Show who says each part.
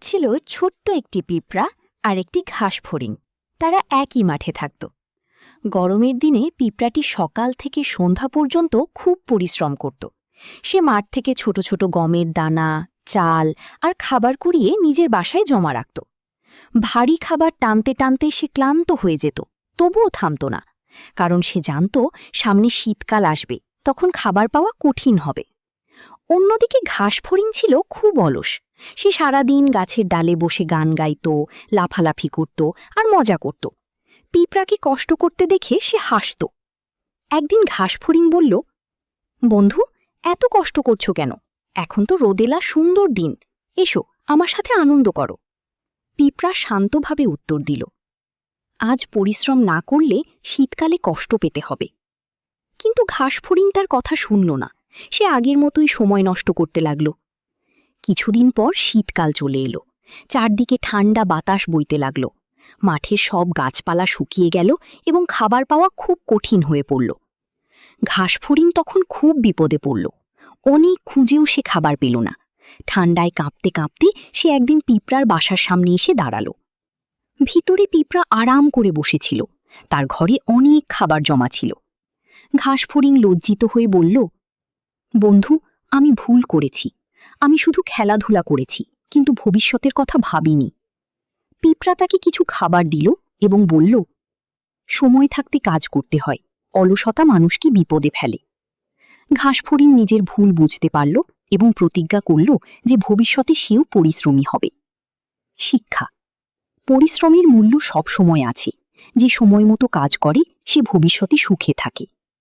Speaker 1: ছিল ছোট্ট একটি পিঁপড়া আর একটি ঘাসফড়িং। তারা একই মাঠে থাকত। গরমের দিনে পিঁপড়াটি সকাল থেকে সন্ধ্যা পর্যন্ত খুব পরিশ্রম করত। সে মাঠ থেকে ছোট ছোট গমের দানা, চাল আর খাবার কুড়িয়ে নিজের বাসায় জমা রাখত। ভারী খাবার টানতে টানতে সে ক্লান্ত হয়ে যেত, তবুও থামত না, কারণ সে জানত সামনে শীতকাল আসবে, তখন খাবার পাওয়া কঠিন হবে। অন্যদিকে ঘাসফড়িং ছিল খুব অলস। সে সারাদিন গাছের ডালে বসে গান গাইত, লাফালাফি করত আর মজা করত। পিঁপড়াকে কষ্ট করতে দেখে সে হাসত। একদিন ঘাসফড়িং বলল, বন্ধু, এত কষ্ট করছো কেন? এখন তো রোদেলা সুন্দর দিন, এসো আমার সাথে আনন্দ করো। পিঁপড়া শান্তভাবে উত্তর দিল, আজ পরিশ্রম না করলে শীতকালে কষ্ট পেতে হবে। কিন্তু ঘাসফড়িং তার কথা শুনল না। সে আগের মতোই সময় নষ্ট করতে লাগল। কিছুদিন পর শীতকাল চলে এলো। চারদিকে ঠান্ডা বাতাস বইতে লাগল। মাঠের সব গাছপালা শুকিয়ে গেল এবং খাবার পাওয়া খুব কঠিন হয়ে পড়ল। ঘাসফড়িং তখন খুব বিপদে পড়ল। অনেক খুঁজেও সে খাবার পেল না। ঠান্ডায় কাঁপতে কাঁপতে সে একদিন পিঁপড়ার বাসার সামনে এসে দাঁড়াল। ভিতরে পিঁপড়া আরাম করে বসেছিল। তার ঘরে অনেক খাবার জমা ছিল। ঘাসফড়িং লজ্জিত হয়ে বলল, বন্ধু, আমি ভুল করেছি। আমি শুধু খেলাধুলা করেছি, কিন্তু ভবিষ্যতের কথা ভাবিনি। পিঁপড়া তাকে কিছু খাবার দিল এবং বলল, সময় থাকতে কাজ করতে হয়, অলসতা মানুষকে বিপদে ফেলে। ঘাসফড়িং নিজের ভুল বুঝতে পারল এবং প্রতিজ্ঞা করল যে ভবিষ্যতে সেও পরিশ্রমী হবে। শিক্ষা: পরিশ্রমের মূল্য সব সময় আছে। যে সময় মতো কাজ করে সে ভবিষ্যতে সুখে থাকে।